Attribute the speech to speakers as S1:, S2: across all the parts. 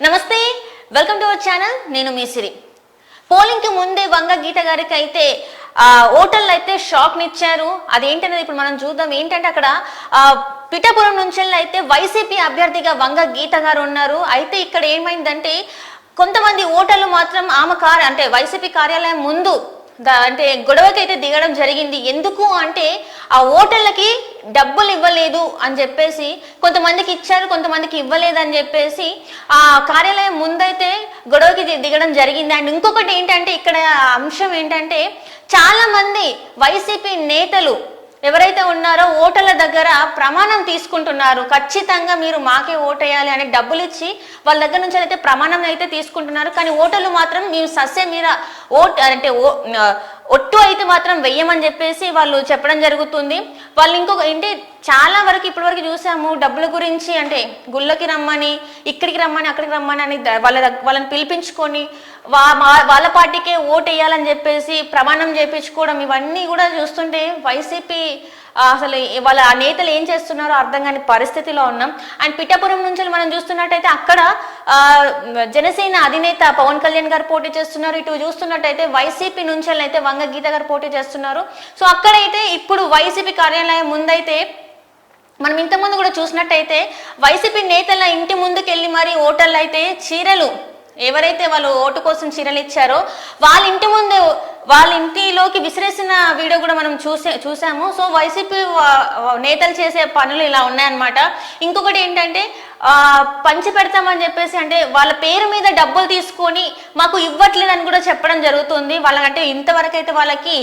S1: నమస్తే, welcome to our channel. నేను మీ సిరి. Polling కి ముందే వంగ గీత గారికి అయితే ఓటర్లు అయితే షాక్ నిచ్చారు. అదేంటనేది ఇప్పుడు మనం చూద్దాం. ఏంటంటే అక్కడ పిఠాపురం నుంచి అయితే వైసీపీ అభ్యర్థిగా వంగ గీత గారు ఉన్నారు. అయితే ఇక్కడ ఏమైందంటే కొంతమంది ఓటర్లు మాత్రం అంటే వైసీపీ కార్యాలయం ముందు అంటే గొడవకి అయితే దిగడం జరిగింది. ఎందుకు అంటే ఆ ఓటర్లకి డబ్బులు ఇవ్వలేదు అని చెప్పేసి, కొంతమందికి ఇచ్చారు, కొంతమందికి ఇవ్వలేదు అని చెప్పేసి ఆ కార్యాలయం ముందైతే గొడవకి దిగడం జరిగింది. అండ్ ఇంకొకటి ఏంటంటే ఇక్కడ అంశం ఏంటంటే చాలా మంది వైసీపీ నేతలు ఎవరైతే ఉన్నారో ఓటర్ల దగ్గర ప్రమాణం తీసుకుంటున్నారు. ఖచ్చితంగా మీరు మాకే ఓటేయాలి అని డబ్బులు ఇచ్చి వాళ్ళ దగ్గర నుంచి అయితే ప్రమాణం అయితే తీసుకుంటున్నారు. కానీ ఓటర్లు మాత్రం మేము సస్య మీద ఒట్టు అయితే మాత్రం వెయ్యమని చెప్పేసి వాళ్ళు చెప్పడం జరుగుతుంది. వాళ్ళు ఇంకొక ఏంటి చాలా వరకు ఇప్పటి వరకు చూసాము, డబ్బుల గురించి అంటే గుళ్ళకి రమ్మని, ఇక్కడికి రమ్మని, అక్కడికి రమ్మని అని వాళ్ళని పిలిపించుకొని వాళ్ళ పార్టీకే ఓటు వేయాలని చెప్పేసి ప్రమాణం చేయించుకోవడం, ఇవన్నీ కూడా చూస్తుంటే వైసీపీ అసలు వాళ్ళ ఆ నేతలు ఏం చేస్తున్నారో అర్థం కాని పరిస్థితిలో ఉన్నాం. అండ్ పిఠాపురం నుంచి మనం చూస్తున్నట్టయితే అక్కడ జనసేన అధినేత పవన్ కళ్యాణ్ గారు పోటీ చేస్తున్నారు. ఇటు చూస్తున్నట్టయితే వైసీపీ నుంచి అయితే వంగ గీత గారు పోటీ చేస్తున్నారు. సో అక్కడైతే ఇప్పుడు వైసీపీ కార్యాలయం ముందైతే మనం ఇంతకుముందు కూడా చూసినట్టయితే వైసీపీ నేతల ఇంటి ముందుకెళ్ళి మరి ఓటర్లు అయితే చీరలు, ఎవరైతే వాళ్ళు ఓటు కోసం చీరలు ఇచ్చారో వాళ్ళ ఇంటి ముందు వాళ్ళ ఇంటిలోకి విసిరేసిన వీడియో కూడా మనం చూసాము. సో వైసీపీ నేతలు చేసే పనులు ఇలా ఉన్నాయన్నమాట. ఇంకొకటి ఏంటంటే పంచి పెడతామని చెప్పేసి అంటే వాళ్ళ పేరు మీద డబ్బులు తీసుకొని మాకు ఇవ్వట్లేదని కూడా చెప్పడం జరుగుతుంది. వాళ్ళకంటే ఇంతవరకు అయితే వాళ్ళకి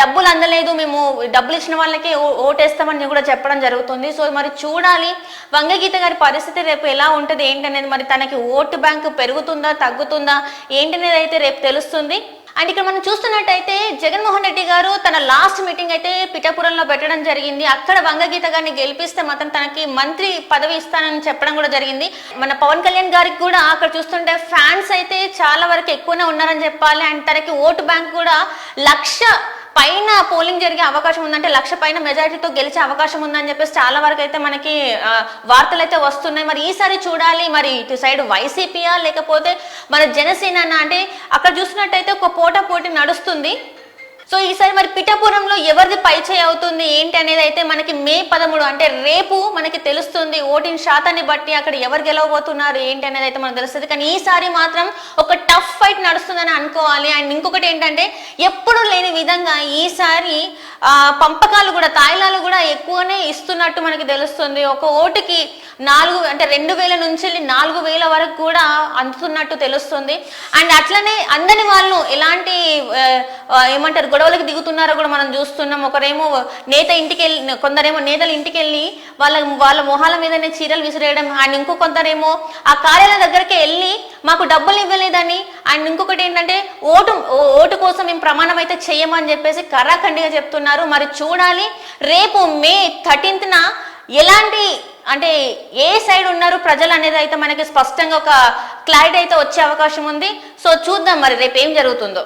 S1: డబ్బులు అందలేదు, మేము డబ్బులు ఇచ్చిన వాళ్ళకి ఓటేస్తామని కూడా చెప్పడం జరుగుతుంది. సో మరి చూడాలి వంగగీత గారి పరిస్థితి రేపు ఎలా ఉంటుంది ఏంటనేది, మరి తనకి ఓటు బ్యాంకు పెరుగుతుందా తగ్గుతుందా ఏంటనేది అయితే రేపు తెలుస్తుంది. అండ్ ఇక్కడ మనం చూస్తున్నట్టయితే జగన్మోహన్ రెడ్డి గారు తన లాస్ట్ మీటింగ్ అయితే పిఠాపురంలో పెట్టడం జరిగింది. అక్కడ వంగగీత గారిని గెలిపిస్తే మాత్రం తనకి మంత్రి పదవి ఇస్తానని చెప్పడం కూడా జరిగింది. మన పవన్ కళ్యాణ్ గారికి కూడా అక్కడ చూస్తుంటే ఫ్యాన్స్ అయితే చాలా వరకు ఎక్కువనే ఉన్నారని చెప్పాలి. అండ్ తనకి ఓటు బ్యాంక్ కూడా 1,00,000 పైన పోలింగ్ జరిగే అవకాశం ఉందంటే 1,00,000 పైన మెజారిటీతో గెలిచే అవకాశం ఉందని చెప్పేసి చాలా వరకు అయితే మనకి వార్తలు అయితే వస్తున్నాయి. మరి ఈసారి చూడాలి, మరి ఇటు సైడ్ వైసీపీయా లేకపోతే మన జనసేన అంటే అక్కడ చూసినట్టయితే ఒక పోటాపోటీ నడుస్తుంది. సో ఈసారి మరి పిఠాపురంలో ఎవరిది పైచేయి అవుతుంది ఏంటి అనేది అయితే మనకి మే 13 అంటే రేపు మనకి తెలుస్తుంది. ఓటింగ్ శాతాన్ని బట్టి అక్కడ ఎవరు గెలవబోతున్నారు ఏంటి అనేది అయితే మనకు తెలుస్తుంది. కానీ ఈసారి మాత్రం ఒక టఫ్ ఫైట్ నడుస్తుందని అనుకోవాలి. అండ్ ఇంకొకటి ఏంటంటే ఎప్పుడు లేని విధంగా ఈసారి పంపకాలు కూడా, తాయిలాలు కూడా ఎక్కువనే ఇస్తున్నట్టు మనకి తెలుస్తుంది. ఒక ఓటుకి 2,000 నుంచి 4,000 వరకు కూడా అందుతున్నట్టు తెలుస్తుంది. అండ్ అట్లనే అందని వాళ్ళు ఎలాంటి ఏమంటారు గొడవలకు దిగుతున్నారో కూడా మనం చూస్తున్నాం. ఒకరేమో నేత ఇంటికి వెళ్ళి, కొందరేమో నేతలు ఇంటికి వెళ్ళి వాళ్ళ మొహాల మీదనే చీరలు విసిరేయడం. అండ్ ఇంకో కొందరేమో ఆ కార్యాలయం దగ్గరికి వెళ్ళి మాకు డబ్బులు ఇవ్వలేదని, అండ్ ఇంకొకటి ఏంటంటే ఓటు కోసం మేము ప్రమాణం అయితే చెయ్యమని చెప్పేసి కర్రాఖండిగా చెప్తున్నారు. మరి చూడాలి రేపు మే 13న ఎలాంటి అంటే ఏ సైడ్ ఉన్నారు ప్రజలు అనేది అయితే మనకి స్పష్టంగా ఒక క్లారిటీ అయితే వచ్చే అవకాశం ఉంది. సో చూద్దాం మరి రేపు ఏం జరుగుతుందో.